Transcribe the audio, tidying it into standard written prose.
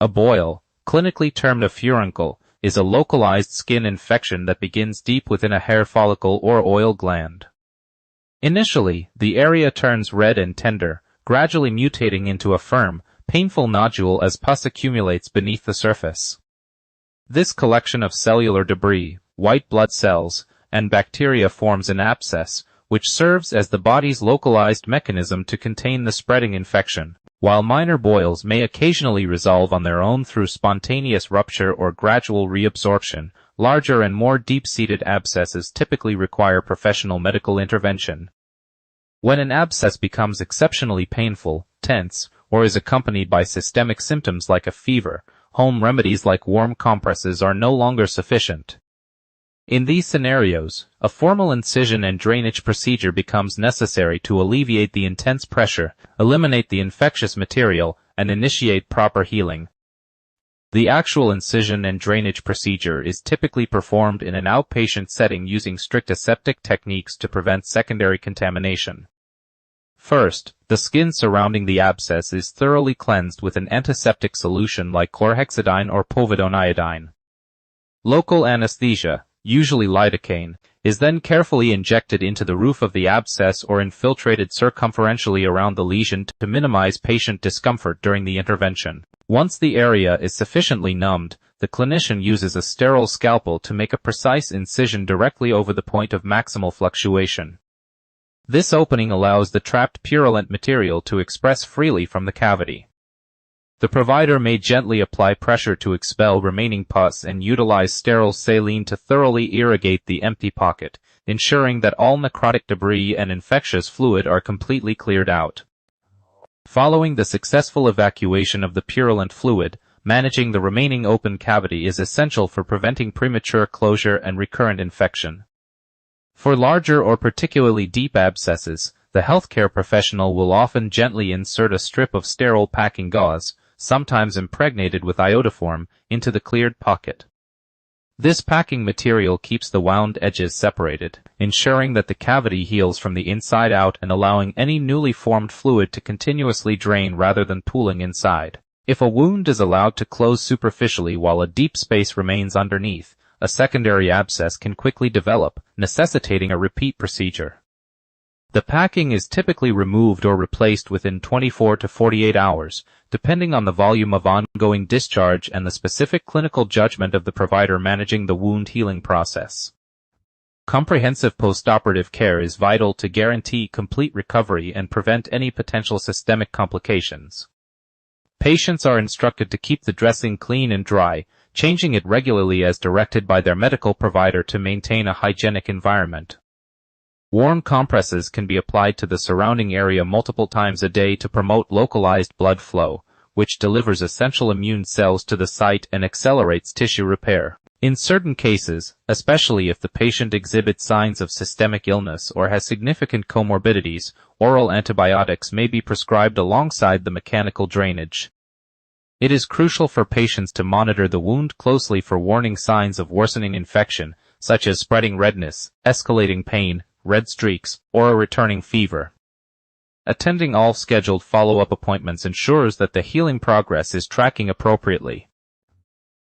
A boil, clinically termed a furuncle, is a localized skin infection that begins deep within a hair follicle or oil gland. Initially, the area turns red and tender, gradually mutating into a firm, painful nodule as pus accumulates beneath the surface. This collection of cellular debris, white blood cells, and bacteria forms an abscess, which serves as the body's localized mechanism to contain the spreading infection. While minor boils may occasionally resolve on their own through spontaneous rupture or gradual reabsorption, larger and more deep-seated abscesses typically require professional medical intervention. When an abscess becomes exceptionally painful, tense, or is accompanied by systemic symptoms like a fever, home remedies like warm compresses are no longer sufficient. In these scenarios, a formal incision and drainage procedure becomes necessary to alleviate the intense pressure, eliminate the infectious material, and initiate proper healing. The actual incision and drainage procedure is typically performed in an outpatient setting using strict aseptic techniques to prevent secondary contamination. First, the skin surrounding the abscess is thoroughly cleansed with an antiseptic solution like chlorhexidine or povidone iodine. Local anesthesia, usually lidocaine, is then carefully injected into the roof of the abscess or infiltrated circumferentially around the lesion to minimize patient discomfort during the intervention. Once the area is sufficiently numbed, the clinician uses a sterile scalpel to make a precise incision directly over the point of maximal fluctuation. This opening allows the trapped purulent material to express freely from the cavity. The provider may gently apply pressure to expel remaining pus and utilize sterile saline to thoroughly irrigate the empty pocket, ensuring that all necrotic debris and infectious fluid are completely cleared out. Following the successful evacuation of the purulent fluid, managing the remaining open cavity is essential for preventing premature closure and recurrent infection. For larger or particularly deep abscesses, the healthcare professional will often gently insert a strip of sterile packing gauze, sometimes impregnated with iodoform, into the cleared pocket. This packing material keeps the wound edges separated, ensuring that the cavity heals from the inside out and allowing any newly formed fluid to continuously drain rather than pooling inside. If a wound is allowed to close superficially while a deep space remains underneath, a secondary abscess can quickly develop, necessitating a repeat procedure. The packing is typically removed or replaced within 24 to 48 hours, depending on the volume of ongoing discharge and the specific clinical judgment of the provider managing the wound healing process. Comprehensive postoperative care is vital to guarantee complete recovery and prevent any potential systemic complications. Patients are instructed to keep the dressing clean and dry, changing it regularly as directed by their medical provider to maintain a hygienic environment. Warm compresses can be applied to the surrounding area multiple times a day to promote localized blood flow, which delivers essential immune cells to the site and accelerates tissue repair. In certain cases, especially if the patient exhibits signs of systemic illness or has significant comorbidities, oral antibiotics may be prescribed alongside the mechanical drainage. It is crucial for patients to monitor the wound closely for warning signs of worsening infection, such as spreading redness, escalating pain, red streaks, or a returning fever. Attending all scheduled follow-up appointments ensures that the healing progress is tracking appropriately.